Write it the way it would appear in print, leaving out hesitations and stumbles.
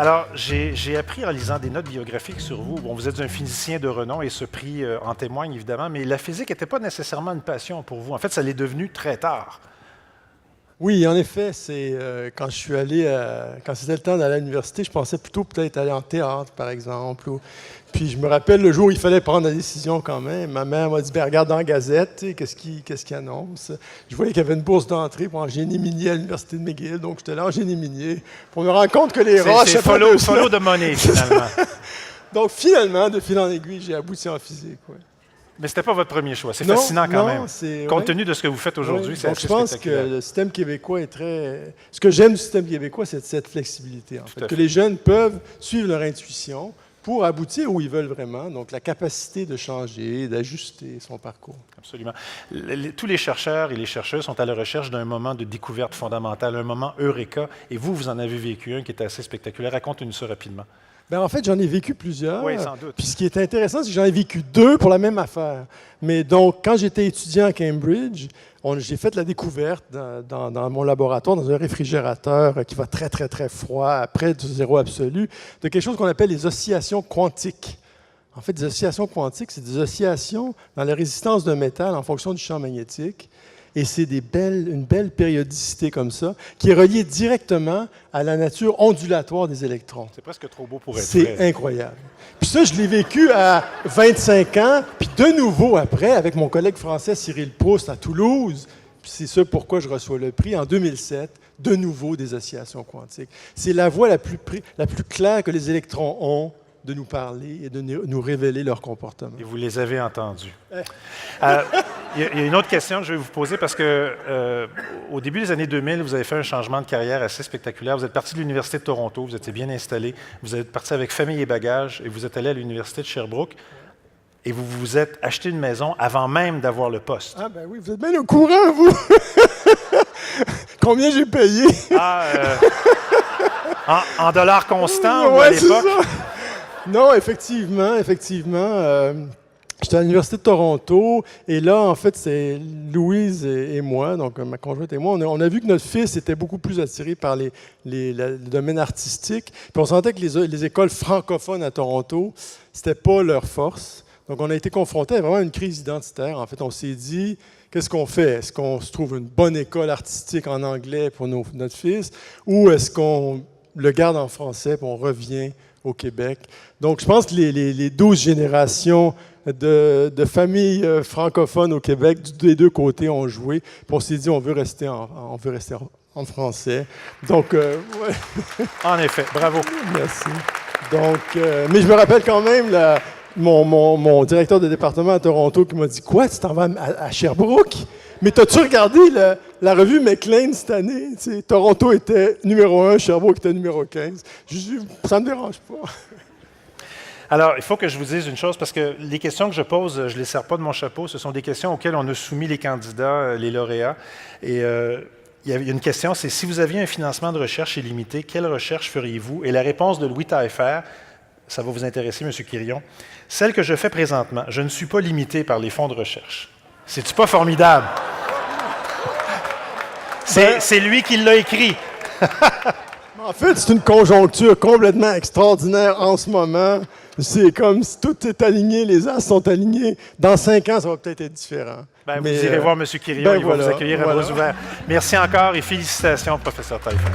Alors, j'ai appris en lisant des notes biographiques sur vous. Bon, vous êtes un physicien de renom et ce prix en témoigne évidemment, mais la physique n'était pas nécessairement une passion pour vous. En fait, ça l'est devenu très tard. Oui, en effet, c'est quand je suis allé, quand c'était le temps d'aller à l'université, je pensais plutôt peut-être aller en théâtre, par exemple. Puis je me rappelle le jour où il fallait prendre la décision quand même. Ma mère m'a dit, ben, regarde dans la Gazette, qu'est-ce qui annonce. Je voyais qu'il y avait une bourse d'entrée pour en génie minier à l'université de McGill, donc j'étais là en génie minier. Pour me rendre compte que les roches... C'est follow de money, finalement. Donc finalement, de fil en aiguille, j'ai abouti en physique. Ouais. Mais ce n'était pas votre premier choix. C'est fascinant quand même. Compte ouais. tenu de ce que vous faites aujourd'hui, c'est assez spectaculaire. Je pense que le système québécois est très... Ce que j'aime du système québécois, c'est cette flexibilité, en fait. Que les jeunes peuvent suivre leur intuition pour aboutir où ils veulent vraiment. Donc, la capacité de changer, d'ajuster son parcours. Absolument. Tous les chercheurs et les chercheuses sont à la recherche d'un moment de découverte fondamentale, un moment eureka. Et vous en avez vécu un qui était assez spectaculaire. Raconte-nous ça rapidement. Bien, en fait, j'en ai vécu plusieurs. Oui, sans doute. Puis ce qui est intéressant, c'est que j'en ai vécu 2 pour la même affaire. Mais donc, quand j'étais étudiant à Cambridge, j'ai fait la découverte dans mon laboratoire, dans un réfrigérateur qui va très, très, très froid, à près du zéro absolu, de quelque chose qu'on appelle les oscillations quantiques. En fait, les oscillations quantiques, c'est des oscillations dans la résistance d'un métal en fonction du champ magnétique. Et c'est une belle périodicité comme ça, qui est reliée directement à la nature ondulatoire des électrons. C'est presque trop beau pour être vrai. C'est incroyable. Puis ça, je l'ai vécu à 25 ans, puis de nouveau après, avec mon collègue français Cyril Proust à Toulouse. Puis c'est ça pourquoi je reçois le prix en 2007, de nouveau des oscillations quantiques. C'est la voie la plus claire que les électrons ont de nous parler et de nous révéler leur comportement. Et vous les avez entendus. Il y a une autre question que je vais vous poser parce que au début des années 2000, vous avez fait un changement de carrière assez spectaculaire. Vous êtes parti de l'Université de Toronto, vous étiez bien installé, vous êtes parti avec famille et bagages et vous êtes allé à l'Université de Sherbrooke et vous vous êtes acheté une maison avant même d'avoir le poste. Ah ben oui, vous êtes bien au courant, vous! Combien j'ai payé? En dollars constants ou ouais, à l'époque? Non, effectivement. J'étais à l'Université de Toronto et là, en fait, c'est Louise et moi, donc ma conjointe et moi, on a vu que notre fils était beaucoup plus attiré par le domaine artistique. Puis on sentait que les écoles francophones à Toronto, c'était pas leur force. Donc on a été confrontés à vraiment une crise identitaire. En fait, on s'est dit, qu'est-ce qu'on fait? Est-ce qu'on se trouve une bonne école artistique en anglais pour notre fils ou est-ce qu'on le garde en français et on revient au Québec? Donc, je pense que les 12 générations de familles francophones au Québec, des deux côtés, ont joué. Puis on s'est dit, on veut rester en français. Donc, ouais. En effet, bravo. Merci. Donc, mais je me rappelle quand même mon directeur de département à Toronto qui m'a dit, quoi, tu t'en vas à Sherbrooke? Mais t'as-tu regardé la revue Maclean cette année? T'sais, Toronto était numéro 1, Sherbrooke était numéro 15. Je dis, ça ne me dérange pas. Alors, il faut que je vous dise une chose, parce que les questions que je pose, je ne les sers pas de mon chapeau. Ce sont des questions auxquelles on a soumis les candidats, les lauréats. Et il y a une question, c'est si vous aviez un financement de recherche illimité, quelle recherche feriez-vous? Et la réponse de Louis Taillefer, ça va vous intéresser, M. Quirion. Celle que je fais présentement, je ne suis pas limité par les fonds de recherche. C'est-tu pas formidable? C'est lui qui l'a écrit. En fait, c'est une conjoncture complètement extraordinaire en ce moment. C'est comme si tout est aligné, les as sont alignés. Dans 5 ans, ça va peut-être être différent. Ben, vous irez voir M. Quirion, il va vous accueillir à bras ouverts. Merci encore et félicitations, professeur Taillefer.